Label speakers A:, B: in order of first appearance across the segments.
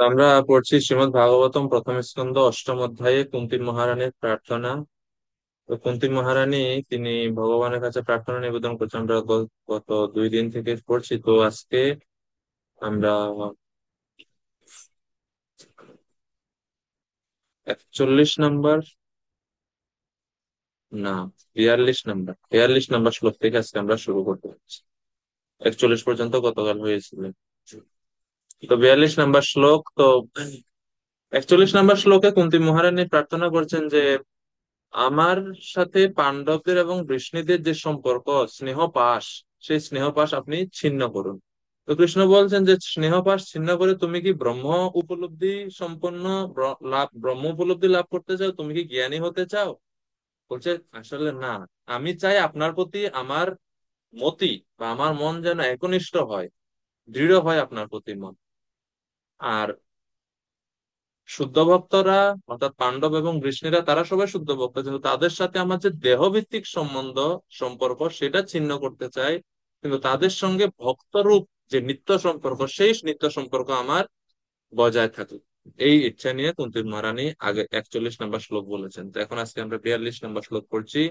A: আমরা পড়ছি শ্রীমদ্ ভাগবতম প্রথম স্কন্ধ অষ্টম অধ্যায়ে কুন্তির মহারানীর প্রার্থনা। তো কুন্তির মহারানী তিনি ভগবানের কাছে প্রার্থনা নিবেদন করছেন। আমরা গত 2 দিন থেকে পড়ছি। তো আজকে আমরা 41 নম্বর, না, 42 নম্বর শ্লোক থেকে আজকে আমরা শুরু করতে পারছি। 41 পর্যন্ত গতকাল হয়েছিল। তো 42 নম্বর শ্লোক। তো 41 নম্বর শ্লোকে কুন্তী মহারানী প্রার্থনা করছেন যে আমার সাথে পাণ্ডবদের এবং বৃষ্ণিদের যে সম্পর্ক, স্নেহ পাশ, সেই স্নেহ পাশ আপনি ছিন্ন করুন। তো কৃষ্ণ বলছেন যে স্নেহ পাশ ছিন্ন করে তুমি কি ব্রহ্ম উপলব্ধি সম্পন্ন ব্রহ্ম উপলব্ধি লাভ করতে চাও? তুমি কি জ্ঞানী হতে চাও? বলছে আসলে না, আমি চাই আপনার প্রতি আমার মতি বা আমার মন যেন একনিষ্ঠ হয়, দৃঢ় হয় আপনার প্রতি মন। আর শুদ্ধ ভক্তরা, অর্থাৎ পাণ্ডব এবং বৃষ্ণিরা, তারা সবাই শুদ্ধ ভক্ত, কিন্তু তাদের সাথে আমার যে দেহভিত্তিক সম্পর্ক সেটা ছিন্ন করতে চাই। কিন্তু তাদের সঙ্গে ভক্তরূপ যে নিত্য সম্পর্ক, সেই নিত্য সম্পর্ক আমার বজায় থাকুক, এই ইচ্ছা নিয়ে কুন্তী মহারানী আগে 41 নম্বর শ্লোক বলেছেন। তো এখন আজকে আমরা 42 নম্বর শ্লোক পড়ছি।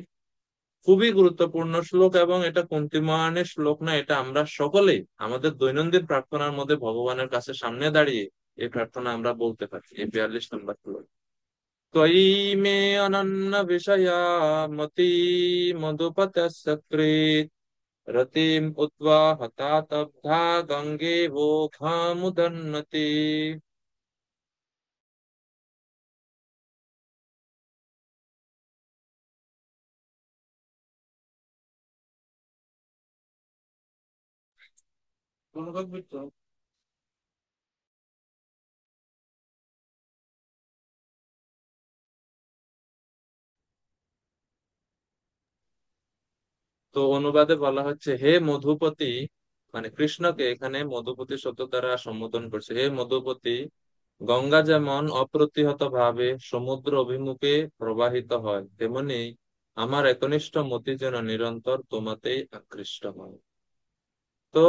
A: খুবই গুরুত্বপূর্ণ শ্লোক, এবং এটা কুন্তী মহারানীর শ্লোক না, এটা আমরা সকলেই আমাদের দৈনন্দিন প্রার্থনার মধ্যে ভগবানের কাছে সামনে দাঁড়িয়ে এই প্রার্থনা আমরা বলতে পারি। এই 42 নম্বর শ্লোক। त्वयि मे अनन्न विषया मति मधुपतसकृत् रतिम् उद्वा हता तब्धा गंगे वोघामुदन्नति। তো অনুবাদে বলা হচ্ছে, হে মধুপতি, মানে কৃষ্ণকে এখানে মধুপতি শব্দ দ্বারা সম্বোধন করছে। হে মধুপতি, গঙ্গা যেমন অপ্রতিহত ভাবে সমুদ্র অভিমুখে প্রবাহিত হয়, তেমনি আমার একনিষ্ঠ মতি যেন নিরন্তর তোমাতেই আকৃষ্ট হয়। তো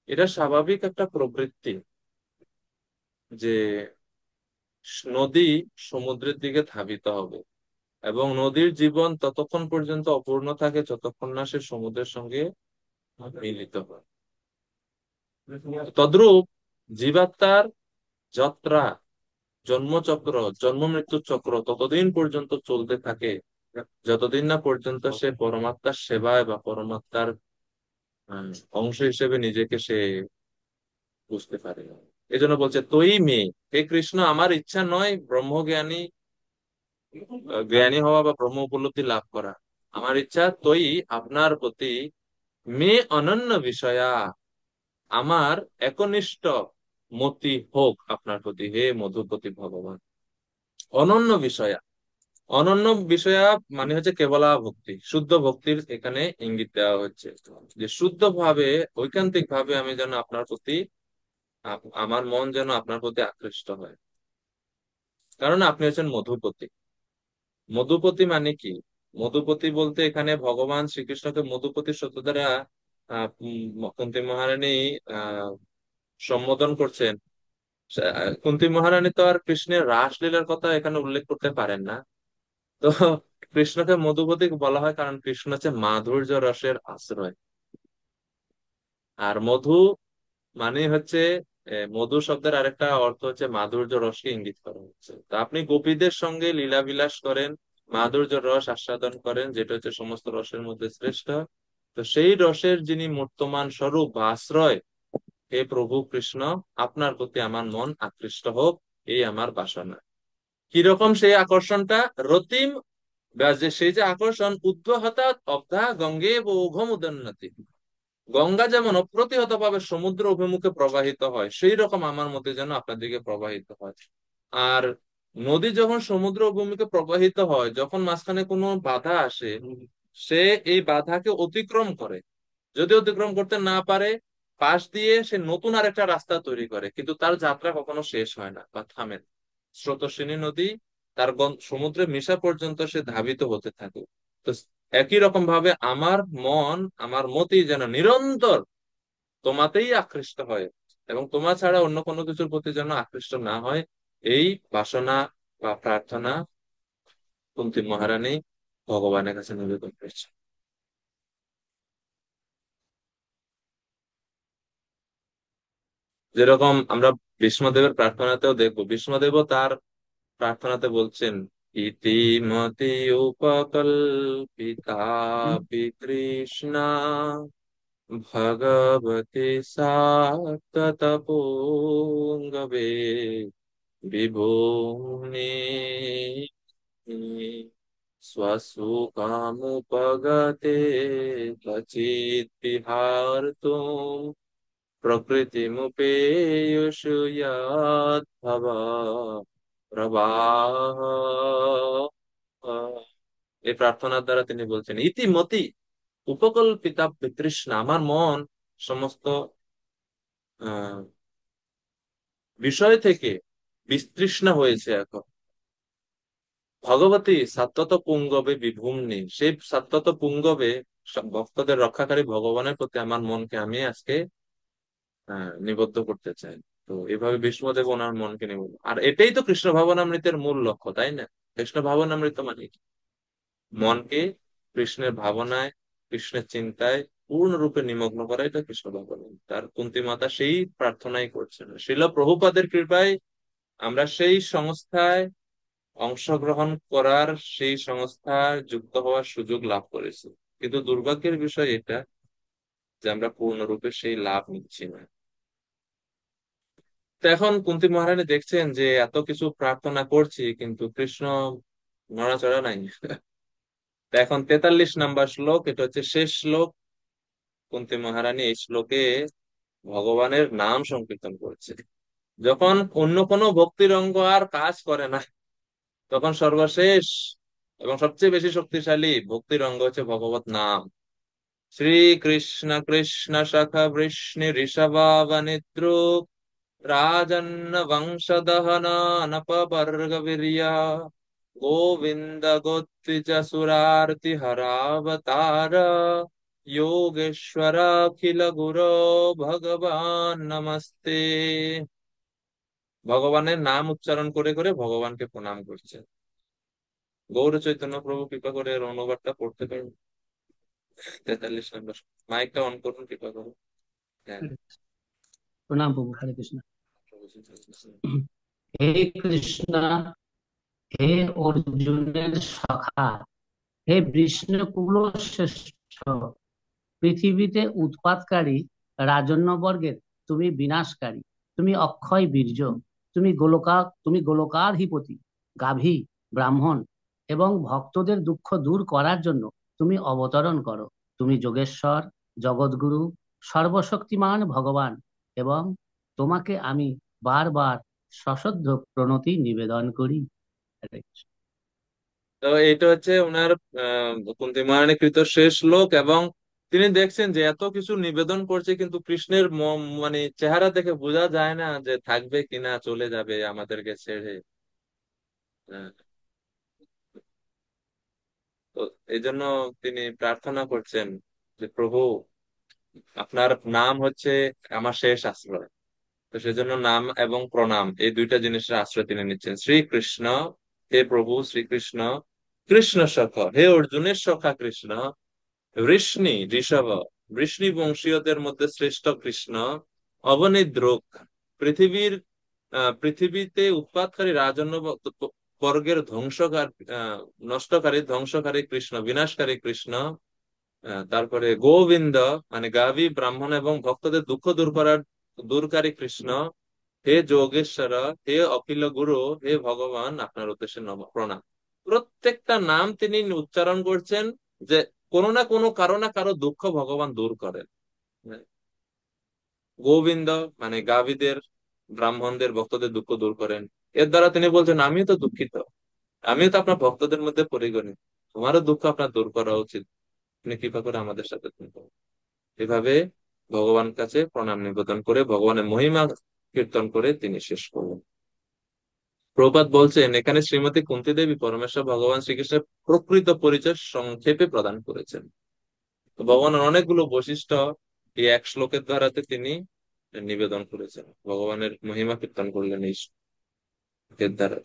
A: এটা স্বাভাবিক একটা প্রবৃত্তি যে নদী সমুদ্রের দিকে ধাবিত হবে, এবং নদীর জীবন ততক্ষণ পর্যন্ত অপূর্ণ থাকে যতক্ষণ না সে সমুদ্রের সঙ্গে মিলিত হয়। তদ্রূপ জীবাত্মার যাত্রা, জন্মচক্র, জন্ম মৃত্যু চক্র ততদিন পর্যন্ত চলতে থাকে যতদিন না পর্যন্ত সে পরমাত্মার সেবায় বা পরমাত্মার আহ, অংশ হিসেবে নিজেকে সে বুঝতে পারে। এই জন্য বলছে তুই মেয়ে, হে কৃষ্ণ, আমার ইচ্ছা নয় ব্রহ্মজ্ঞানী জ্ঞানী হওয়া বা ব্রহ্ম উপলব্ধি লাভ করা। আমার ইচ্ছা তুই আপনার প্রতি মে অনন্য বিষয়া, আমার একনিষ্ঠ মতি হোক আপনার প্রতি, হে মধুপতি ভগবান। অনন্য বিষয়া, অনন্য বিষয়া মানে হচ্ছে কেবলা ভক্তি, শুদ্ধ ভক্তির এখানে ইঙ্গিত দেওয়া হচ্ছে। যে শুদ্ধ ভাবে, ঐকান্তিক ভাবে আমি যেন আপনার প্রতি, আমার মন যেন আপনার প্রতি আকৃষ্ট হয়, কারণ আপনি হচ্ছেন মধুপতি। মধুপতি মানে কি? মধুপতি বলতে এখানে ভগবান শ্রীকৃষ্ণকে মধুপতি শব্দ দ্বারা কুন্তী মহারানী আহ সম্বোধন করছেন। কুন্তী মহারানী তো আর কৃষ্ণের রাসলীলার কথা এখানে উল্লেখ করতে পারেন না। তো কৃষ্ণকে মধুপতি বলা হয় কারণ কৃষ্ণ হচ্ছে মাধুর্য রসের আশ্রয়। আর মধু মানে হচ্ছে, মধু শব্দের আরেকটা অর্থ হচ্ছে মাধুর্য রসকে ইঙ্গিত করা হচ্ছে। তো আপনি গোপীদের সঙ্গে লীলা বিলাস করেন, মাধুর্য রস আস্বাদন করেন, যেটা হচ্ছে সমস্ত রসের মধ্যে শ্রেষ্ঠ। তো সেই রসের যিনি মূর্তমান স্বরূপ বা আশ্রয়, হে প্রভু কৃষ্ণ, আপনার প্রতি আমার মন আকৃষ্ট হোক, এই আমার বাসনা। কিরকম সেই আকর্ষণটা? রতিম, বা যে সেই যে আকর্ষণ, উদ্বহতাৎ অব্ধা গঙ্গে বোঘমুদন্নতি। গঙ্গা যেমন অপ্রতিহত ভাবে সমুদ্র অভিমুখে প্রবাহিত হয়, সেই রকম আমার মধ্যে যেন আপনার দিকে প্রবাহিত হয়। আর নদী যখন সমুদ্র অভিমুখে প্রবাহিত হয়, যখন মাঝখানে কোনো বাধা আসে, সে এই বাধাকে অতিক্রম করে। যদি অতিক্রম করতে না পারে, পাশ দিয়ে সে নতুন আরেকটা রাস্তা তৈরি করে, কিন্তু তার যাত্রা কখনো শেষ হয় না বা থামে না। স্রোতস্বিনী নদী তার সমুদ্রে মিশা পর্যন্ত সে ধাবিত হতে থাকে। তো একই রকম ভাবে আমার মন, আমার মতি যেন নিরন্তর তোমাতেই আকৃষ্ট হয়, এবং তোমার ছাড়া অন্য কোনো কিছুর প্রতি যেন আকৃষ্ট না হয়, এই বাসনা বা প্রার্থনা কুন্তী মহারানী ভগবানের কাছে নিবেদন করেছে। যেরকম আমরা ভীষ্মদেবের প্রার্থনাতেও দেখবো, ভীষ্মদেবও তার প্রার্থনাতে বলছেন, ইতিমতি উপকল্পিতা কৃষ্ণা ভগবতে সাত্ততপোঙ্গবে বিভূম্নে स्वसुखामुपगते क्वचित् विहार्तुम् प्रकृतिमुपेयुषु यद्भव প্রবাহ। এই প্রার্থনার দ্বারা তিনি বলছেন, ইতিমতি উপকল্পিতা বিতৃষ্ণা, আমার মন সমস্ত আহ বিষয় থেকে বিতৃষ্ণা হয়েছে এখন। ভগবতী সাত্তত পুঙ্গবে বিভূম্নি, সেই সাত্তত পুঙ্গবে সব ভক্তদের রক্ষাকারী ভগবানের প্রতি আমার মনকে আমি আজকে নিবদ্ধ করতে চাই। তো এভাবে বিষ্ণুদেব ওনার মনকে নিবদ্ধ, আর এটাই তো কৃষ্ণ ভাবনামৃতের মূল লক্ষ্য, তাই না? কৃষ্ণ ভাবনামৃত মানে কি? মনকে কৃষ্ণের ভাবনায়, কৃষ্ণের চিন্তায় পূর্ণরূপে নিমগ্ন করা, এটা কৃষ্ণ ভাবনামৃত। তার কুন্তী মাতা সেই প্রার্থনাই করছেন। শ্রীল প্রভুপাদের কৃপায় আমরা সেই সংস্থায় অংশগ্রহণ করার, সেই সংস্থায় যুক্ত হওয়ার সুযোগ লাভ করেছি। কিন্তু দুর্ভাগ্যের বিষয় এটা যে আমরা পূর্ণরূপে সেই লাভ নিচ্ছি না। তো এখন কুন্তী মহারানী দেখছেন যে এত কিছু প্রার্থনা করছি কিন্তু কৃষ্ণ নড়াচড়া নাই। তো এখন 43 নম্বর শ্লোক, এটা হচ্ছে শেষ শ্লোক। কুন্তী মহারানী এই শ্লোকে ভগবানের নাম সংকীর্তন করছে। যখন অন্য কোনো ভক্তির অঙ্গ আর কাজ করে না, তখন সর্বশেষ এবং সবচেয়ে বেশি শক্তিশালী ভক্তির অঙ্গ হচ্ছে ভগবত নাম। শ্রী কৃষ্ণ কৃষ্ণ সখা বৃষ্ণি ঋষভাবনিদ্রুক রাজন্ন বংশদহনানপবর্গবীর্যা গোবিন্দ গোত্রিজ সুরার্তি হরাবতার যোগেশ্বরাখিল গুরো ভগবান নমস্তে। ভগবানের নাম উচ্চারণ করে করে ভগবানকে প্রণাম করছে। গৌর চৈতন্য প্রভু কৃপা করে এর অনুবাদটা পড়তে পারেন। 43 নম্বর, মাইকটা অন করুন কৃপা করে। হ্যাঁ।
B: প্রণাম প্রভু, হরে কৃষ্ণ। হে কৃষ্ণ, হে অর্জুনের সখা, হে বিষ্ণুকুল শ্রেষ্ঠ, পৃথিবীতে উৎপাতকারী রাজন্যবর্গের তুমি বিনাশকারী, তুমি অক্ষয় বীর্য, তুমি গোলকাধিপতি, গাভী, ব্রাহ্মণ এবং ভক্তদের দুঃখ দূর করার জন্য তুমি অবতরণ করো। তুমি যোগেশ্বর, জগৎগুরু, সর্বশক্তিমান ভগবান, এবং তোমাকে আমি বারবার সশ্রদ্ধ প্রণতি নিবেদন করি। হরে কৃষ্ণ।
A: তো এটা হচ্ছে ওনার কুন্তী মহারানী কৃত শেষ শ্লোক। এবং তিনি দেখছেন যে এত কিছু নিবেদন করছে কিন্তু কৃষ্ণের মানে চেহারা দেখে বোঝা যায় না যে থাকবে কিনা, চলে যাবে আমাদেরকে ছেড়ে। আহ, তো এই জন্য তিনি প্রার্থনা করছেন যে প্রভু, আপনার নাম হচ্ছে আমার শেষ আশ্রয়। তো সেজন্য নাম এবং প্রণাম এই দুইটা জিনিসের আশ্রয় তিনি নিচ্ছেন। শ্রীকৃষ্ণ, হে প্রভু শ্রীকৃষ্ণ, কৃষ্ণ সখা, হে অর্জুনের সখা কৃষ্ণ, বৃষ্ণি ঋষভ, বৃষ্ণি বংশীয়দের মধ্যে শ্রেষ্ঠ কৃষ্ণ, অবনিদ্রোক, পৃথিবীর পৃথিবীতে উৎপাতকারী রাজন্য বর্গের ধ্বংসকার নষ্টকারী ধ্বংসকারী কৃষ্ণ, বিনাশকারী কৃষ্ণ। তারপরে গোবিন্দ মানে গাভী, ব্রাহ্মণ এবং ভক্তদের দুঃখ দূরকারী কৃষ্ণ। হে যোগেশ্বর, হে অখিল গুরু, হে ভগবান, আপনার উদ্দেশ্যে প্রণাম। প্রত্যেকটা নাম তিনি উচ্চারণ করছেন যে কোনো না কোনো কারো না কারো দুঃখ ভগবান দূর করেন। গোবিন্দ মানে গাভীদের, ব্রাহ্মণদের, ভক্তদের দুঃখ দূর করেন। এর দ্বারা তিনি বলছেন আমিও তো দুঃখিত, আমিও তো আপনার ভক্তদের মধ্যে পরিগণিত, তোমারও দুঃখ আপনার দূর করা উচিত, আপনি কৃপা করে আমাদের সাথে থাকুন। এভাবে ভগবান কাছে প্রণাম নিবেদন করে ভগবানের মহিমা কীর্তন করে তিনি শেষ করলেন। প্রভুপাদ বলছেন এখানে শ্রীমতী কুন্তী দেবী পরমেশ্বর ভগবান শ্রীকৃষ্ণের প্রকৃত পরিচয় সংক্ষেপে প্রদান করেছেন। তো ভগবানের অনেকগুলো বৈশিষ্ট্য এই এক শ্লোকের দ্বারাতে তিনি নিবেদন করেছেন, ভগবানের মহিমা কীর্তন করলেন এই শ্লোকের দ্বারা।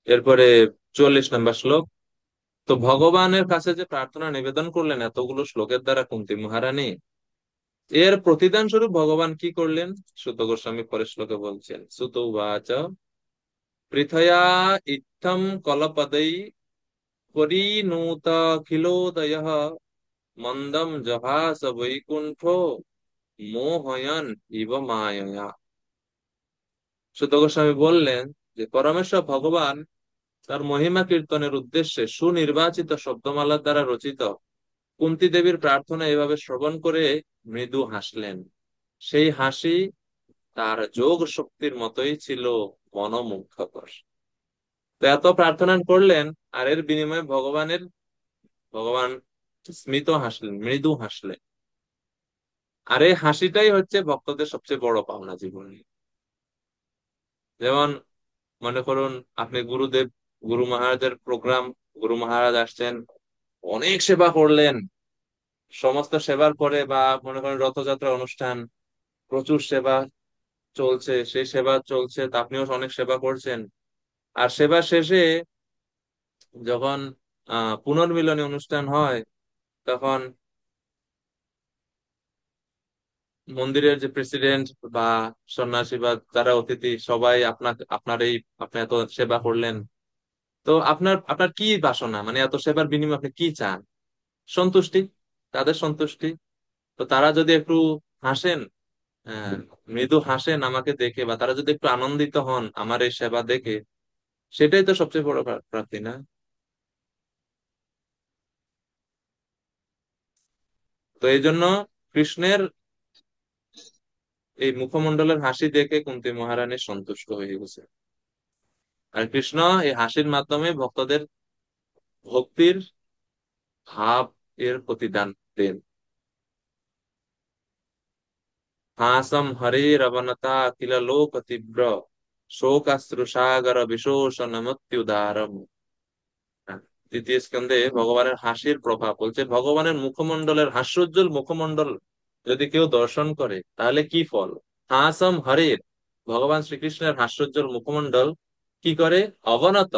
A: এরপরে 44 নম্বর শ্লোক। তো ভগবানের কাছে যে প্রার্থনা নিবেদন করলেন এতগুলো শ্লোকের দ্বারা কুন্তী মহারানী, এর প্রতিদান স্বরূপ ভগবান কি করলেন? সুত গোস্বামী পরের শ্লোকে বলছেন, সুত উবাচ পৃথয়া ইত্থম কলপদৈ পরিণুতখিলোদয়ঃ মন্দম জহাস বৈকুণ্ঠো মোহয়ন ইব মায়য়া। সুত গোস্বামী বললেন যে পরমেশ্বর ভগবান তার মহিমা কীর্তনের উদ্দেশ্যে সুনির্বাচিত শব্দমালার দ্বারা রচিত কুন্তী দেবীর প্রার্থনা এভাবে শ্রবণ করে মৃদু হাসলেন। সেই হাসি তার যোগ শক্তির মতোই ছিল মনোমুগ্ধকর। তো এত প্রার্থনা করলেন, আর এর বিনিময়ে ভগবান স্মিত হাসলেন, মৃদু হাসলেন। আর এই হাসিটাই হচ্ছে ভক্তদের সবচেয়ে বড় পাওনা জীবনে। যেমন মনে করুন, আপনি গুরু মহারাজের প্রোগ্রাম, গুরু মহারাজ আসছেন, অনেক সেবা করলেন, সমস্ত সেবার পরে বা মনে করেন রথযাত্রা অনুষ্ঠান, প্রচুর সেবা চলছে, সেই সেবা চলছে, তা আপনিও অনেক সেবা করছেন। আর সেবা শেষে যখন পুনর্মিলনী অনুষ্ঠান হয়, তখন মন্দিরের যে প্রেসিডেন্ট বা সন্ন্যাসী বা যারা অতিথি সবাই আপনি এত সেবা করলেন, তো আপনার আপনার কি বাসনা, মানে এত সেবার বিনিময়ে আপনি কি চান? সন্তুষ্টি, তাদের সন্তুষ্টি। তো তারা যদি একটু হাসেন, আহ, মৃদু হাসেন আমাকে দেখে, বা তারা যদি একটু আনন্দিত হন আমার এই সেবা দেখে, সেটাই তো সবচেয়ে বড় প্রাপ্তি, না? তো এই জন্য কৃষ্ণের এই মুখমণ্ডলের হাসি দেখে কুন্তী মহারানী সন্তুষ্ট হয়ে গেছে। আর কৃষ্ণ এই হাসির মাধ্যমে ভক্তদের ভক্তির ভাব এর প্রতিদান দেন। হাসম হরেরবনতা কিল লোক তীব্র শোকাশ্রুসাগর বিশোষণ মৃত্যুদারম। দ্বিতীয় স্কন্ধে ভগবানের হাসির প্রভাব বলছে, ভগবানের মুখমণ্ডলের হাস্যোজ্জ্বল মুখমণ্ডল যদি কেউ দর্শন করে তাহলে কি ফল। হাসম হরের, ভগবান শ্রীকৃষ্ণের হাস্যোজ্জ্বল মুখমণ্ডল কি করে? অবনত,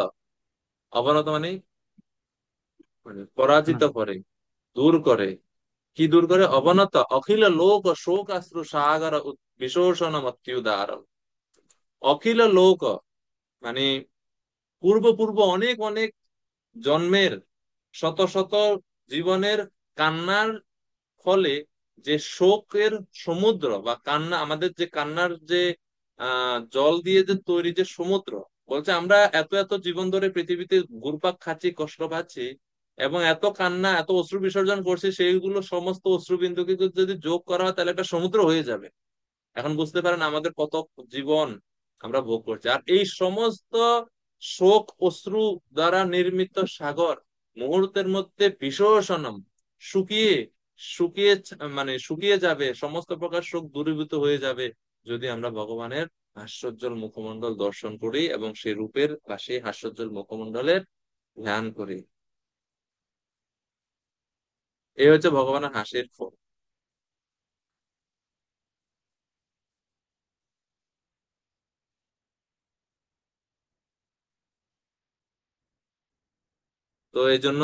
A: অবনত মানে মানে পরাজিত করে, দূর করে। কি দূর করে? অবনত অখিল লোক শোক অশ্রু সাগর বিশোষণ মত্যুদার। অখিল লোক মানে পূর্ব পূর্ব অনেক অনেক জন্মের, শত শত জীবনের কান্নার ফলে যে শোকের সমুদ্র বা কান্না, আমাদের যে কান্নার যে জল দিয়ে যে তৈরি যে সমুদ্র, বলছে আমরা এত এত জীবন ধরে পৃথিবীতে ঘুরপাক খাচ্ছি, কষ্ট পাচ্ছি, এবং এত কান্না এত অশ্রু বিসর্জন করছি, সেইগুলো সমস্ত অশ্রুবিন্দুকে যদি যোগ করা হয় তাহলে একটা সমুদ্র হয়ে যাবে। এখন বুঝতে পারেন আমাদের কত জীবন আমরা ভোগ করছি। আর এই সমস্ত শোক অশ্রু দ্বারা নির্মিত সাগর মুহূর্তের মধ্যে বিশোষণম, শুকিয়ে মানে শুকিয়ে যাবে, সমস্ত প্রকার শোক দূরীভূত হয়ে যাবে যদি আমরা ভগবানের হাস্যোজ্জ্বল মুখমণ্ডল দর্শন করি এবং সেই রূপের বা সেই হাস্যোজ্জ্বল মুখমণ্ডলের ধ্যান করি। এই হচ্ছে ভগবানের হাসির ফল। তো এই জন্য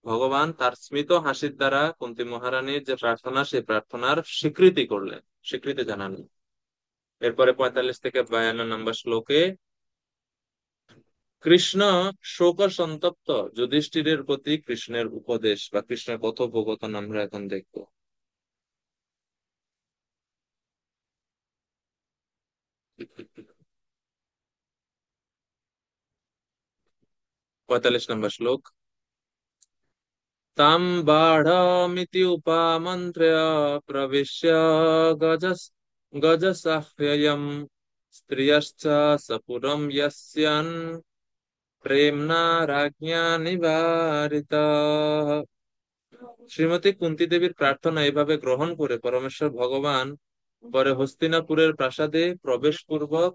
A: ভগবান তার স্মিত হাসির দ্বারা কুন্তী মহারানীর যে প্রার্থনা, সেই প্রার্থনার স্বীকৃতি করলেন, স্বীকৃতি জানালেন। এরপরে 45 থেকে 52 নম্বর শ্লোকে কৃষ্ণ শোক সন্তপ্ত যুধিষ্ঠিরের প্রতি কৃষ্ণের উপদেশ বা কৃষ্ণের কথোপকথন আমরা এখন দেখবো। 45 নম্বর শ্লোক। তাম বাঢ়মিতি উপামন্ত্র্য প্রবিশ্য গজস গজসাহ্বয়ম স্ত্রিয়শ্চ সপুরম যস্যান প্রেমনা রাজ্ঞা নিবারিতাঃ। শ্রীমতী কুন্তী দেবীর প্রার্থনা এভাবে গ্রহণ করে পরমেশ্বর ভগবান পরে হস্তিনাপুরের প্রাসাদে প্রবেশ পূর্বক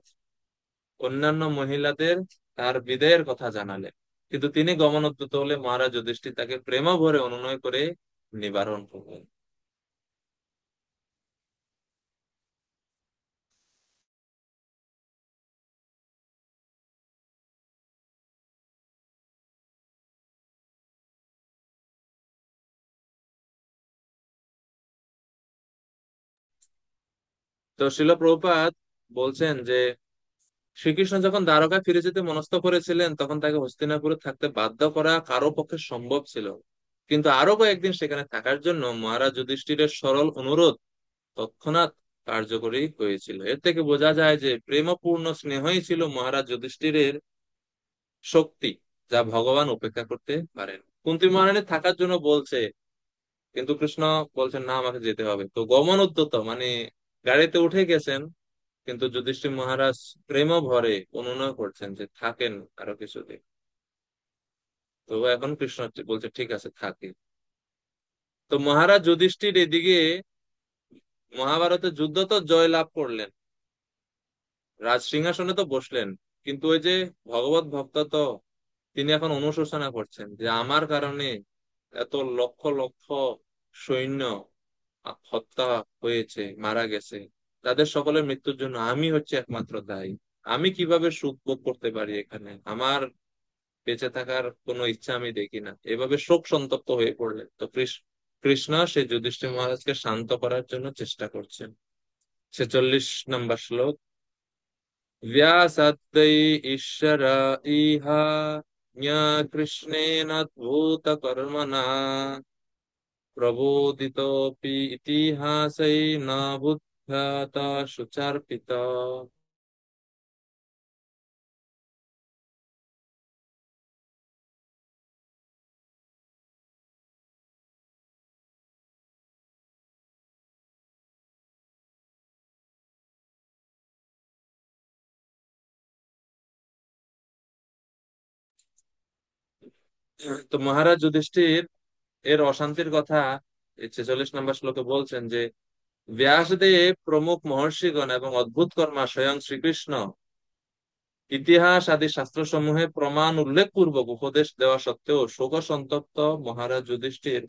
A: অন্যান্য মহিলাদের তার বিদায়ের কথা জানালেন। কিন্তু তিনি গমনোদ্যত হলে মহারাজ যুধিষ্ঠির তাকে প্রেম ভরে অনুনয় করে নিবারণ করলেন। তো শিল প্রভুপাদ বলছেন যে শ্রীকৃষ্ণ যখন দ্বারকায় ফিরে যেতে মনস্থ করেছিলেন তখন তাকে হস্তিনাপুরে থাকতে বাধ্য করা কারো পক্ষে সম্ভব ছিল না। কিন্তু আরো কয়েকদিন সেখানে থাকার জন্য মহারাজ যুধিষ্ঠিরের সরল অনুরোধ তৎক্ষণাৎ কার্যকরী হয়েছিল। এর থেকে বোঝা যায় যে প্রেমপূর্ণ স্নেহই ছিল মহারাজ যুধিষ্ঠিরের শক্তি, যা ভগবান উপেক্ষা করতে পারেন। কুন্তী মহারানী থাকার জন্য বলছে, কিন্তু কৃষ্ণ বলছেন না, আমাকে যেতে হবে। তো গমন উদ্যত মানে গাড়িতে উঠে গেছেন, কিন্তু যুধিষ্ঠির মহারাজ প্রেম ভরে অনুনয় করছেন যে থাকেন আরো কিছুদিন। তো এখন কৃষ্ণ বলছে ঠিক আছে থাকে। তো মহারাজ যুধিষ্ঠির এদিকে মহাভারতের যুদ্ধ তো জয় লাভ করলেন, রাজ সিংহাসনে তো বসলেন, কিন্তু ওই যে ভগবত ভক্ত তো তিনি এখন অনুশোচনা করছেন যে আমার কারণে এত লক্ষ লক্ষ সৈন্য হত্যা হয়েছে, মারা গেছে, তাদের সকলের মৃত্যুর জন্য আমি হচ্ছে একমাত্র দায়ী। আমি কিভাবে সুখ ভোগ করতে পারি এখানে, আমার বেঁচে থাকার কোনো ইচ্ছা আমি দেখি না। এভাবে শোক সন্তপ্ত হয়ে পড়লেন। তো কৃষ্ণ সেই যুধিষ্ঠির মহারাজকে শান্ত করার জন্য চেষ্টা করছেন। 46 নম্বর শ্লোক। व्यासद्वै ईश्वर इह कृष्णेनाद्भुतकर्मणा प्रबोधितोऽपि इतिहासै न बुद्ध्यात शुचार्पित। তো মহারাজ যুধিষ্ঠির এর অশান্তির কথা এই 46 নম্বর শ্লোকে বলছেন যে ব্যাসদেব প্রমুখ মহর্ষিগণ এবং অদ্ভুত কর্মা স্বয়ং শ্রীকৃষ্ণ ইতিহাস আদি শাস্ত্রসমূহে প্রমাণ উল্লেখ পূর্বক উপদেশ দেওয়া সত্ত্বেও শোক সন্তপ্ত মহারাজ যুধিষ্ঠির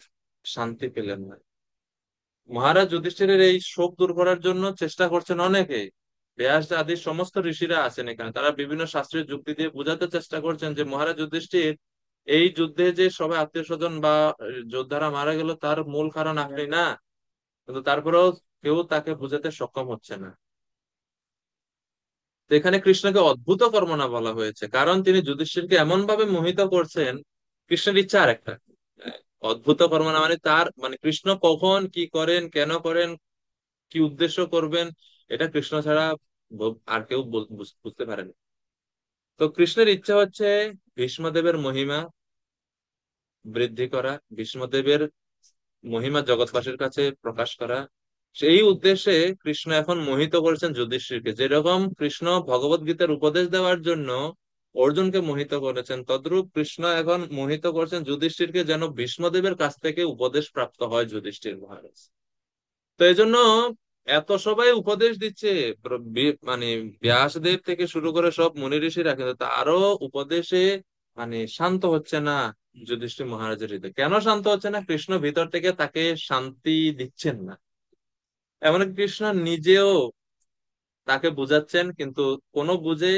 A: শান্তি পেলেন না। মহারাজ যুধিষ্ঠিরের এই শোক দূর করার জন্য চেষ্টা করছেন অনেকে। ব্যাস আদি সমস্ত ঋষিরা আছেন এখানে, তারা বিভিন্ন শাস্ত্রীয় যুক্তি দিয়ে বোঝাতে চেষ্টা করছেন যে মহারাজ যুধিষ্ঠির এই যুদ্ধে যে সবাই আত্মীয় স্বজন বা যোদ্ধারা মারা গেল তার মূল কারণ আপনি না। কিন্তু তারপরেও কেউ তাকে বোঝাতে সক্ষম হচ্ছে না। তো এখানে কৃষ্ণকে অদ্ভুত কর্মণা বলা হয়েছে কারণ তিনি যুধিষ্ঠিরকে এমন ভাবে মোহিত করছেন। কৃষ্ণের ইচ্ছা আরেকটা, অদ্ভুত কর্মণা মানে তার মানে কৃষ্ণ কখন কি করেন, কেন করেন, কি উদ্দেশ্য করবেন, এটা কৃষ্ণ ছাড়া আর কেউ বুঝতে পারেন। তো কৃষ্ণের ইচ্ছা হচ্ছে ভীষ্মদেবের মহিমা বৃদ্ধি করা, ভীষ্মদেবের মহিমা জগৎবাসীর কাছে প্রকাশ করা। সেই উদ্দেশ্যে কৃষ্ণ এখন মোহিত করেছেন যুধিষ্ঠিরকে। যেরকম কৃষ্ণ ভগবত গীতার উপদেশ দেওয়ার জন্য অর্জুনকে মোহিত করেছেন, তদ্রূপ কৃষ্ণ এখন মোহিত করছেন যুধিষ্ঠিরকে, যেন ভীষ্মদেবের কাছ থেকে উপদেশ প্রাপ্ত হয় যুধিষ্ঠির মহারাজ। তো এই জন্য এত সবাই উপদেশ দিচ্ছে, মানে ব্যাসদেব থেকে শুরু করে সব মুনি ঋষিরা, কিন্তু তারও উপদেশে মানে শান্ত হচ্ছে না যুধিষ্ঠির মহারাজের হৃদয়। কেন শান্ত হচ্ছে না? কৃষ্ণ ভিতর থেকে তাকে শান্তি দিচ্ছেন না। এমনকি কৃষ্ণ নিজেও তাকে বুঝাচ্ছেন, কিন্তু কোনো বুঝে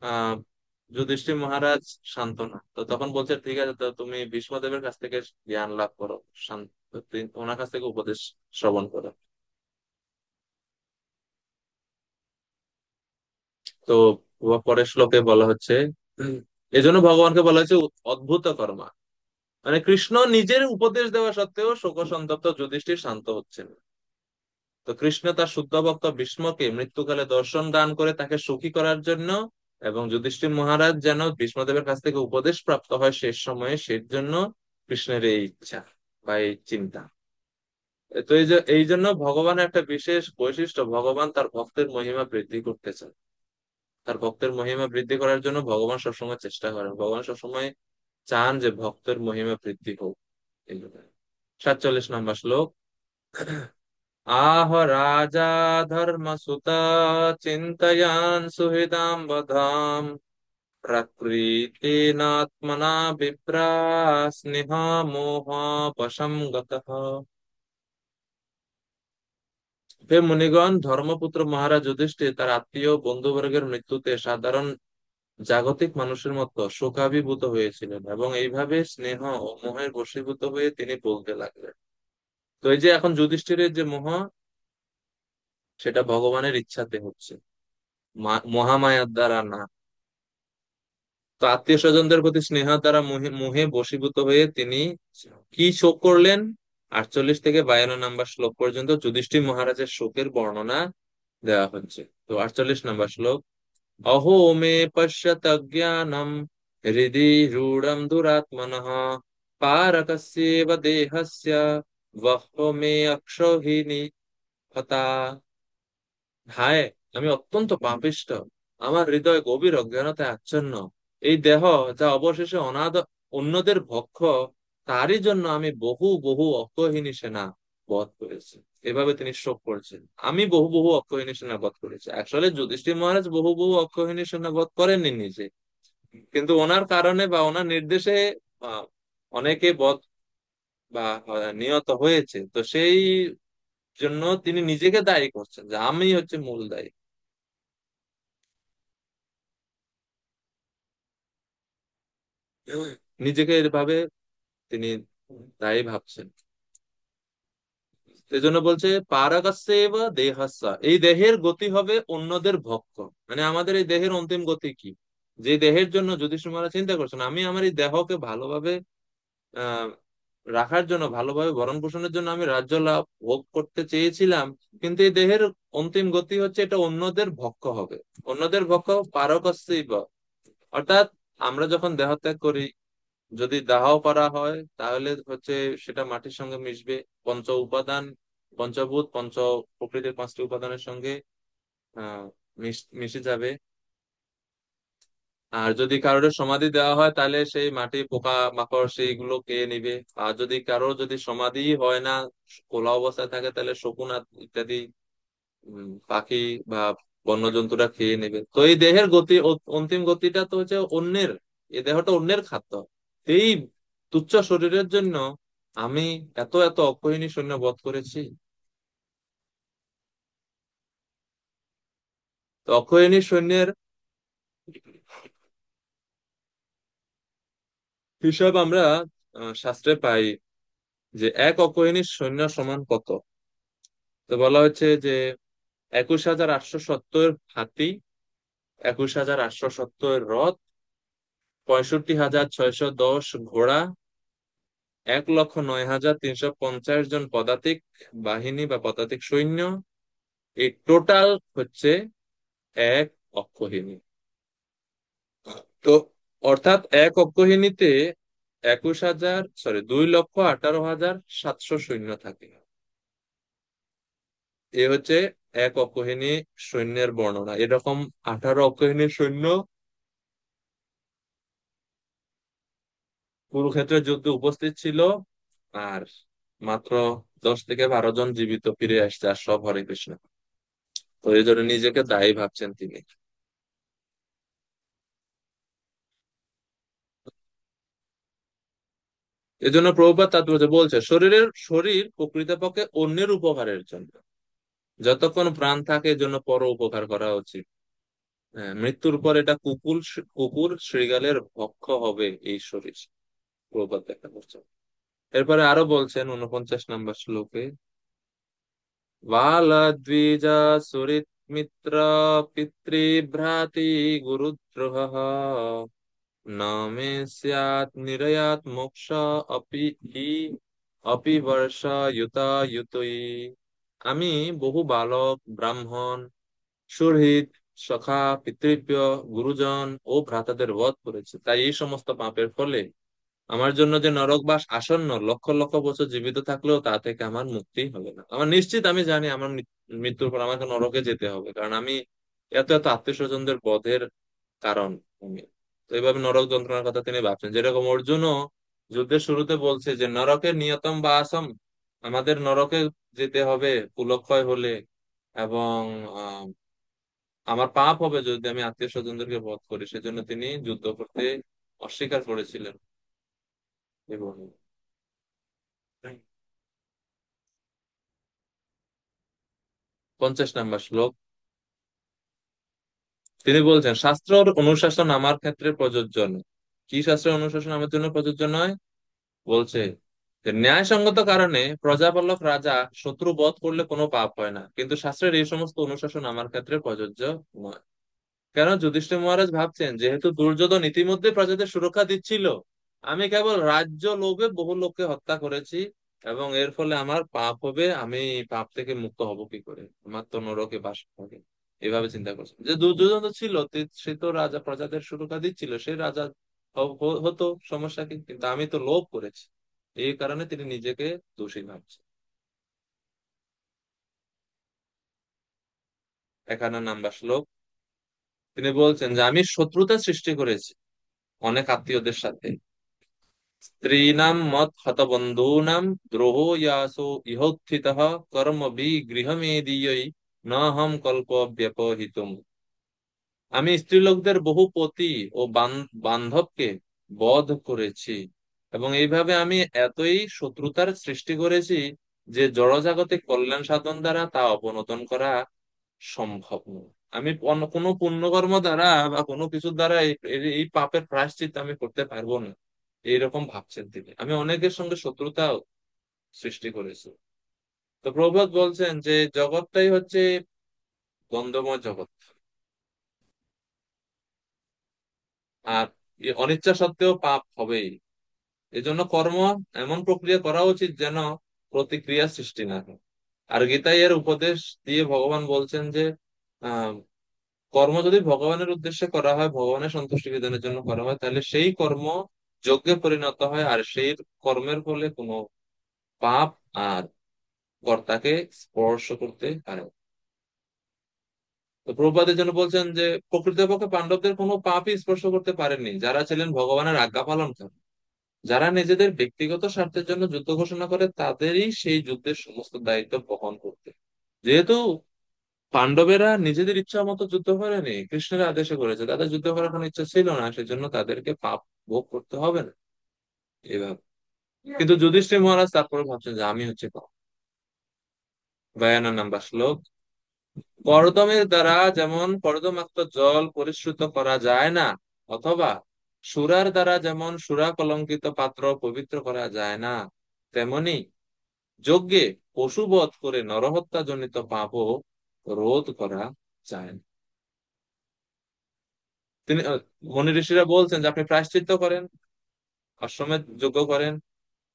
A: আহ যুধিষ্ঠির মহারাজ শান্ত না। তো তখন বলছে ঠিক আছে, তো তুমি ভীষ্মদেবের কাছ থেকে জ্ঞান লাভ করো, শান্ত, ওনার কাছ থেকে উপদেশ শ্রবণ করো। তো পরের শ্লোকে বলা হচ্ছে এজন্য ভগবানকে বলা হচ্ছে অদ্ভুত কর্মা, মানে কৃষ্ণ নিজের উপদেশ দেওয়া সত্ত্বেও শোকসন্তপ্ত যুধিষ্ঠির শান্ত হচ্ছেন। তো কৃষ্ণ তার শুদ্ধ ভক্ত ভীষ্মকে মৃত্যুকালে দর্শন দান করে তাকে সুখী করার জন্য এবং যুধিষ্ঠির মহারাজ যেন ভীষ্মদেবের কাছ থেকে উপদেশ প্রাপ্ত হয় শেষ সময়ে, সেই জন্য কৃষ্ণের এই ইচ্ছা বা এই চিন্তা। তো এই জন্য ভগবানের একটা বিশেষ বৈশিষ্ট্য, ভগবান তার ভক্তের মহিমা বৃদ্ধি করতে চান। তার ভক্তের মহিমা বৃদ্ধি করার জন্য ভগবান সবসময় চেষ্টা করেন, ভগবান সবসময় চান যে ভক্তের মহিমা বৃদ্ধি হোক। এই জন্য 47 নম্বর শ্লোক। আহ রাজা ধর্মসুতা চিন্তয়ান সুহৃদাম বধাম প্রকৃতেনাত্মনা বিপ্রা স্নেহ মোহ বশং গতঃ। হে মুনিগণ, ধর্মপুত্র মহারাজ যুধিষ্ঠির তার আত্মীয় বন্ধুবর্গের মৃত্যুতে সাধারণ জাগতিক মানুষের মতো শোকাভিভূত হয়েছিলেন, এবং এইভাবে স্নেহ ও মোহের বশীভূত হয়ে তিনি বলতে লাগলেন। তো এই যে এখন যুধিষ্ঠিরের যে মোহ, সেটা ভগবানের ইচ্ছাতে হচ্ছে, মহামায়ার দ্বারা না। তো আত্মীয় স্বজনদের প্রতি স্নেহ দ্বারা মোহে মোহে বশীভূত হয়ে তিনি কি শোক করলেন? 48 থেকে 52 নম্বর শ্লোক পর্যন্ত যুধিষ্ঠির মহারাজের শোকের বর্ণনা দেওয়া হচ্ছে। তো 48 নম্বর শ্লোক। অহো মে পশ্যতজ্ঞানম হৃদি রূঢ়ম দুরাত্মনঃ পারকস্যেব দেহস্য বহ্ব মে অক্ষৌহিনী হতা। হায়, আমি অত্যন্ত পাপিষ্ঠ, আমার হৃদয় গভীর অজ্ঞানতায় আচ্ছন্ন। এই দেহ, যা অবশেষে অন্যদের ভক্ষ, তারই জন্য আমি বহু বহু অক্ষৌহিনী সেনা বধ করেছি। এভাবে তিনি শোক করছেন, আমি বহু বহু অক্ষৌহিনী সেনা বধ করেছি। আসলে যুধিষ্ঠির মহারাজ বহু বহু অক্ষৌহিনী সেনা বধ করেননি নিজে, কিন্তু ওনার কারণে বা ওনার নির্দেশে আহ, অনেকে বধ বা নিহত হয়েছে। তো সেই জন্য তিনি নিজেকে দায়ী করছেন যে আমি হচ্ছে মূল দায়ী, নিজেকে এভাবে তিনি দায়ী ভাবছেন। সেজন্য বলছে পারাগাস্যেব দেহাস্যা, এই দেহের গতি হবে অন্যদের ভক্ষ। মানে আমাদের এই দেহের অন্তিম গতি কি? যে দেহের জন্য যুধিষ্ঠির মহারাজ চিন্তা করছেন, আমি আমার এই দেহকে ভালোভাবে আহ রাখার জন্য, ভালোভাবে ভরণ পোষণের জন্য আমি রাজ্য লাভ ভোগ করতে চেয়েছিলাম, কিন্তু এই দেহের অন্তিম গতি হচ্ছে এটা অন্যদের ভক্ষ হবে। অন্যদের ভক্ষ পারকস্যেব, অর্থাৎ আমরা যখন দেহ ত্যাগ করি, যদি দাহ করা হয় তাহলে হচ্ছে সেটা মাটির সঙ্গে মিশবে, পঞ্চ উপাদান, পঞ্চভূত, প্রকৃতির 5টি উপাদানের সঙ্গে আহ মিশে যাবে। আর যদি কারোর সমাধি দেওয়া হয় তাহলে সেই মাটি পোকা মাকড় সেইগুলো খেয়ে নিবে। আর যদি কারোর যদি সমাধি হয় না, খোলা অবস্থায় থাকে, তাহলে শকুন ইত্যাদি পাখি বা বন্যজন্তুরা খেয়ে নেবে। তো এই দেহের গতি, অন্তিম গতিটা তো হচ্ছে অন্যের, এই দেহটা অন্যের খাদ্য। এই তুচ্ছ শরীরের জন্য আমি এত এত অক্ষয়িনী সৈন্য বধ করেছি। তো অক্ষয়িনী সৈন্যের হিসাব আমরা শাস্ত্রে পাই যে এক অক্ষয়িনী সৈন্য সমান কত। তো বলা হচ্ছে যে 21,870 হাতি, 21,870 রথ, 65,610 ঘোড়া, 1,09,350 জন পদাতিক বাহিনী বা পদাতিক সৈন্য, এই টোটাল হচ্ছে এক অক্ষৌহিনী। তো অর্থাৎ এক অক্ষৌহিনীতে 2,18,700 সৈন্য থাকে। এ হচ্ছে এক অক্ষৌহিনী সৈন্যের বর্ণনা। এরকম 18 অক্ষৌহিনীর সৈন্য কুরুক্ষেত্রের যুদ্ধে উপস্থিত ছিল, আর মাত্র 10 থেকে 12 জন জীবিত ফিরে আসছে, আর সব হরে কৃষ্ণ। তো এই জন্য নিজেকে দায়ী ভাবছেন তিনি। এই জন্য প্রভুপাদ তাৎপর্য বলছে, শরীর প্রকৃতপক্ষে অন্যের উপকারের জন্য, যতক্ষণ প্রাণ থাকে এর জন্য পর উপকার করা উচিত। হ্যাঁ, মৃত্যুর পর এটা কুকুর শৃগালের ভক্ষ হবে এই শরীর, প্রভুপাদ ব্যাখ্যা করছেন। এরপরে আরো বলছেন 49 নম্বর শ্লোকে, বালদ্বিজা সুহৃৎ মিত্র পিতৃভ্রাতি গুরুদ্রোহ ন মে স্যাৎ নিরয়াত মোক্ষ অপি হি অপি বর্ষায়ুতায়ুতৈ। আমি বহু বালক, ব্রাহ্মণ, সুহৃদ, সখা, পিতৃব্য, গুরুজন ও ভ্রাতাদের বধ করেছি। তাই এই সমস্ত পাপের ফলে আমার জন্য যে নরকবাস আসন্ন, লক্ষ লক্ষ বছর জীবিত থাকলেও তা থেকে আমার মুক্তি হবে না। আমার নিশ্চিত, আমি জানি আমার মৃত্যুর পর আমাকে নরকে যেতে হবে, কারণ আমি এত এত আত্মীয় স্বজনদের বধের কারণ আমি। তো এইভাবে নরক যন্ত্রণার কথা তিনি ভাবছেন। যেরকম অর্জুনও যুদ্ধের শুরুতে বলছে যে নরকের নিয়তম বা আসম, আমাদের নরকে যেতে হবে কুলক্ষয় হলে, এবং আমার পাপ হবে যদি আমি আত্মীয় স্বজনদেরকে বধ করি, সেজন্য তিনি যুদ্ধ করতে অস্বীকার করেছিলেন। এবং 50 নম্বর শ্লোক, তিনি বলছেন শাস্ত্র অনুশাসন আমার ক্ষেত্রে প্রযোজ্য নয়। কি শাস্ত্রের অনুশাসন আমার জন্য প্রযোজ্য নয়? বলছে যে ন্যায়সঙ্গত কারণে প্রজাপালক রাজা শত্রু বধ করলে কোনো পাপ হয় না, কিন্তু শাস্ত্রের এই সমস্ত অনুশাসন আমার ক্ষেত্রে প্রযোজ্য নয়। কেন? যুধিষ্ঠির মহারাজ ভাবছেন যেহেতু দুর্যোধন ইতিমধ্যে প্রজাদের সুরক্ষা দিচ্ছিল, আমি কেবল রাজ্য লোভে বহু লোককে হত্যা করেছি, এবং এর ফলে আমার পাপ হবে, আমি পাপ থেকে মুক্ত হব কি করে, আমার তো নরকে বাস হবে। এভাবে চিন্তা করছেন যে দুর্যোধন তো ছিল, সে তো রাজা, প্রজাদের সুরক্ষা দিচ্ছিল, সে রাজা হতো, সমস্যা কি? কিন্তু আমি তো লোভ করেছি, এই কারণে তিনি নিজেকে দোষী ভাবছেন। 51 নম্বর শ্লোক, তিনি বলছেন যে আমি শত্রুতা সৃষ্টি করেছি অনেক আত্মীয়দের সাথে। স্ত্রীণাম মত হতবন্ধূনাম দ্রোহো ইয়াসো ইহোত্থিতঃ কর্মভি গৃহমেদীয়ৈ নহম কল্প ব্যপহিতুম। আমি স্ত্রীলোকদের বহু পতি ও বান্ধবকে বধ করেছি, এবং এইভাবে আমি এতই শত্রুতার সৃষ্টি করেছি যে জড়জাগতিক কল্যাণ সাধন দ্বারা তা অবনোদন করা সম্ভব নয়। আমি কোনো পুণ্যকর্ম দ্বারা বা কোনো কিছুর দ্বারা এই পাপের প্রায়শ্চিত্ত আমি করতে পারবো না, এইরকম ভাবছেন তিনি। আমি অনেকের সঙ্গে শত্রুতাও সৃষ্টি করেছি। তো প্রভাত বলছেন যে জগৎটাই হচ্ছে দ্বন্দ্বময় জগৎ, আর এই অনিচ্ছা সত্ত্বেও পাপ হবেই। এজন্য কর্ম এমন প্রক্রিয়া করা উচিত যেন প্রতিক্রিয়া সৃষ্টি না হয়। আর গীতায় এর উপদেশ দিয়ে ভগবান বলছেন যে আহ কর্ম যদি ভগবানের উদ্দেশ্যে করা হয়, ভগবানের সন্তুষ্টি বিধানের জন্য করা হয়, তাহলে সেই কর্ম যজ্ঞে পরিণত হয়, আর সেই কর্মের ফলে কোনো পাপ আর কর্তাকে স্পর্শ করতে পারে না। তো প্রভুপাদের জন্য বলছেন যে প্রকৃতপক্ষে পাণ্ডবদের কোনো পাপই স্পর্শ করতে পারেননি, যারা ছিলেন ভগবানের আজ্ঞা পালনকারী। যারা নিজেদের ব্যক্তিগত স্বার্থের জন্য যুদ্ধ ঘোষণা করে, তাদেরই সেই যুদ্ধের সমস্ত দায়িত্ব বহন করতে। যেহেতু পাণ্ডবেরা নিজেদের ইচ্ছা মতো যুদ্ধ করেনি, কৃষ্ণের আদেশে করেছে, তাদের যুদ্ধ করার কোনো ইচ্ছা ছিল না, সেজন্য তাদেরকে পাপ ভোগ করতে হবে না, এভাবে। কিন্তু যুধিষ্ঠির মহারাজ তারপরে ভাবছেন যে আমি হচ্ছে পাপ। 52 নম্বর শ্লোক, কর্দমের দ্বারা যেমন কর্দমাক্ত জল পরিশ্রুত করা যায় না, অথবা সুরার দ্বারা যেমন সুরা কলঙ্কিত পাত্র পবিত্র করা যায় না, তেমনি যজ্ঞে পশু বধ করে নরহত্যা জনিত পাপও রোধ করা যায় না। তিনি মুনি ঋষিরা বলছেন যে আপনি প্রায়শ্চিত্ত করেন, অশ্বমেধ যজ্ঞ করেন,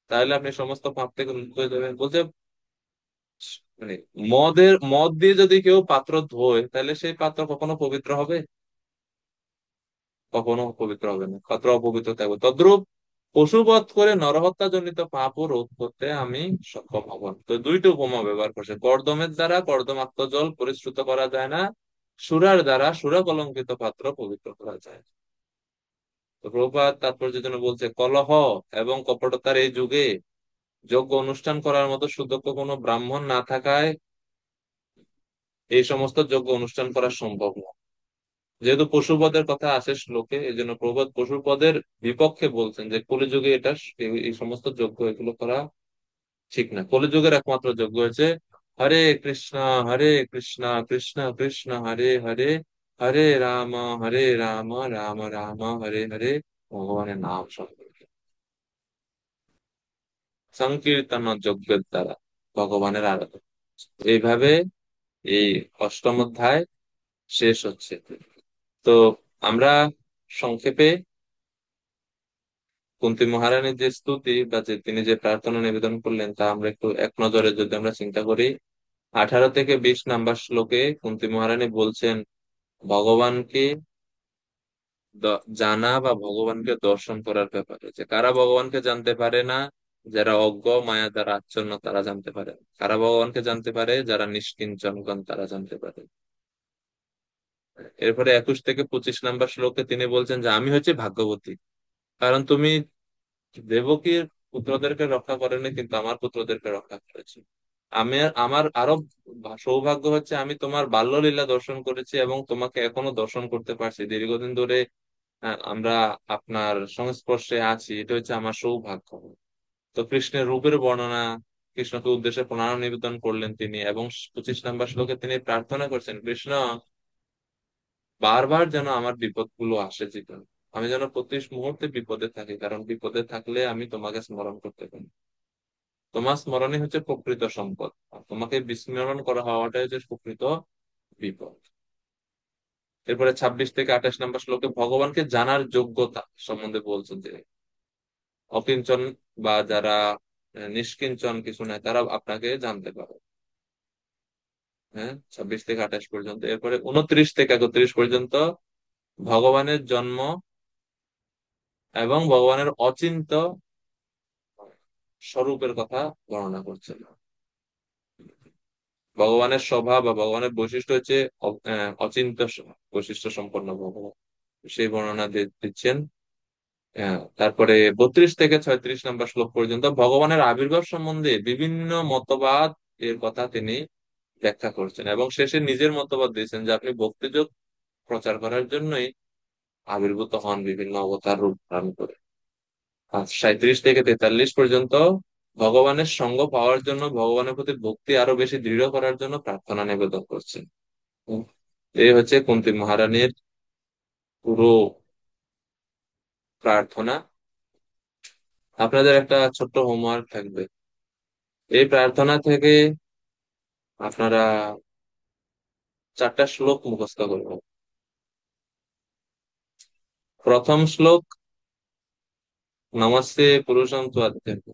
A: তাহলে আপনি সমস্ত পাপ থেকে মুক্ত হয়ে যাবেন। বলছে মানে মদ দিয়ে যদি কেউ পাত্র ধোয়, তাহলে সেই পাত্র কখনো পবিত্র হবে? কখনো পবিত্র হবে না, পাত্র অপবিত্র থাকবে। তদ্রূপ পশুবধ করে নরহত্যা জনিত পাপও রোধ করতে আমি সক্ষম হব না। তো দুইটা উপমা ব্যবহার করছে, কর্দমের দ্বারা কর্দমাক্ত জল পরিশ্রুত করা যায় না, সুরার দ্বারা সুরা কলঙ্কিত পাত্র পবিত্র করা যায় না। তো প্রভুপাদ তাৎপর্যের জন্য বলছে কলহ এবং কপটতার এই যুগে যজ্ঞ অনুষ্ঠান করার মতো সুদক্ষ কোনো ব্রাহ্মণ না থাকায় এই সমস্ত যজ্ঞ অনুষ্ঠান করা সম্ভব না। যেহেতু পশুবধের কথা আসে শ্লোকে, এই জন্য প্রভুপাদ পশুবধের বিপক্ষে বলছেন যে কলিযুগে এটা এই সমস্ত যজ্ঞ এগুলো করা ঠিক না। কলিযুগের একমাত্র যজ্ঞ হচ্ছে হরে কৃষ্ণ হরে কৃষ্ণ কৃষ্ণ কৃষ্ণ হরে হরে, হরে রাম হরে রাম রাম রাম হরে হরে, ভগবানের নাম সম্পর্কে সংকীর্তন যজ্ঞের দ্বারা ভগবানের আরাধনা। এইভাবে এই অষ্টম অধ্যায় শেষ হচ্ছে। তো আমরা সংক্ষেপে কুন্তী মহারানীর যে স্তুতি বা যে তিনি যে প্রার্থনা নিবেদন করলেন, তা আমরা একটু এক নজরে যদি আমরা চিন্তা করি। 18 থেকে 20 নম্বর শ্লোকে কুন্তী মহারানী বলছেন ভগবানকে জানা বা ভগবানকে দর্শন করার ব্যাপারে, যে কারা ভগবানকে জানতে পারে না? যারা অজ্ঞ, মায়া দ্বারা আচ্ছন্ন, তারা জানতে পারে। কারা ভগবানকে জানতে পারে? যারা নিষ্কিঞ্চনগণ, তারা জানতে পারে। এরপরে 21 থেকে 25 নম্বর শ্লোকে তিনি বলছেন যে আমি হচ্ছে ভাগ্যবতী, কারণ তুমি দেবকীর পুত্রদেরকে রক্ষা করেনি, কিন্তু আমার পুত্রদেরকে রক্ষা করেছে। আমি আমার আরো সৌভাগ্য হচ্ছে আমি তোমার বাল্যলীলা দর্শন করেছি এবং তোমাকে এখনো দর্শন করতে পারছি দীর্ঘদিন ধরে। আমরা আপনার সংস্পর্শে আছি, এটা হচ্ছে আমার সৌভাগ্য। তো কৃষ্ণের রূপের বর্ণনা, কৃষ্ণকে উদ্দেশ্যে প্রণাম নিবেদন করলেন তিনি, এবং 25 নম্বর শ্লোকে তিনি প্রার্থনা করছেন, কৃষ্ণ বারবার যেন আমার বিপদগুলো আসে জীবনে, আমি যেন প্রতি মুহূর্তে বিপদে থাকি, কারণ বিপদে থাকলে আমি তোমাকে স্মরণ করতে পারি। তোমার স্মরণই হচ্ছে প্রকৃত সম্পদ, আর তোমাকে বিস্মরণ করা হওয়াটাই হচ্ছে প্রকৃত বিপদ। এরপরে 26 থেকে 28 নম্বর শ্লোকে ভগবানকে জানার যোগ্যতা সম্বন্ধে বলছেন যে অকিঞ্চন বা যারা নিষ্কিঞ্চন কিছু নাই তারা আপনাকে জানতে পারে। হ্যাঁ, 26 থেকে 28 পর্যন্ত। এরপরে 29 থেকে 31 পর্যন্ত ভগবানের জন্ম এবং ভগবানের অচিন্ত স্বরূপের কথা বর্ণনা করছেন। ভগবানের স্বভাব বা ভগবানের বৈশিষ্ট্য হচ্ছে অচিন্ত বৈশিষ্ট্য সম্পন্ন ভগবান, সেই বর্ণনা দিচ্ছেন। তারপরে 32 থেকে 36 নম্বর শ্লোক পর্যন্ত ভগবানের আবির্ভাব সম্বন্ধে বিভিন্ন মতবাদ এর কথা তিনি ব্যাখ্যা করছেন, এবং শেষে নিজের মতবাদ দিয়েছেন যে আপনি ভক্তিযোগ প্রচার করার জন্যই আবির্ভূত হন বিভিন্ন অবতার রূপ ধারণ করে। আর 37 থেকে 43 পর্যন্ত ভগবানের সঙ্গ পাওয়ার জন্য, ভগবানের প্রতি ভক্তি আরো বেশি দৃঢ় করার জন্য প্রার্থনা নিবেদন করছেন। উম, এই হচ্ছে কুন্তী মহারানীর পুরো প্রার্থনা। আপনাদের একটা ছোট্ট হোমওয়ার্ক থাকবে, এই প্রার্থনা থেকে আপনারা 4টা শ্লোক মুখস্থ করবেন। প্রথম শ্লোক, নমস্তে পুরুষং ত্বদ্ভক্ত।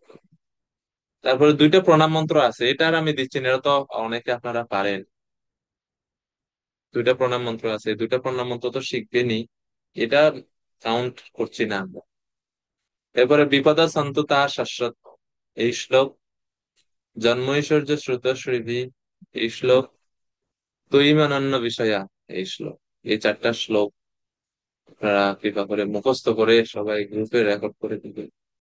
A: তারপরে 2টা প্রণাম মন্ত্র আছে, এটা আর আমি দিচ্ছি না, এটা তো অনেকে আপনারা পারেন। 2টা প্রণাম মন্ত্র আছে, 2টা প্রণাম মন্ত্র তো শিখবেনই, এটা কাউন্ট করছি না আমরা। এরপরে বিপদা সন্তুতা শাশ্বত, এই শ্লোক। জন্মৈশ্বর্য শ্রুত শ্রীভি, এই শ্লোক। তৈমানন্য বিষয়া, এই শ্লোক। এই 4টা শ্লোক আপনারা কৃপা করে মুখস্থ করে সবাই গ্রুপে রেকর্ড করে দিবেন।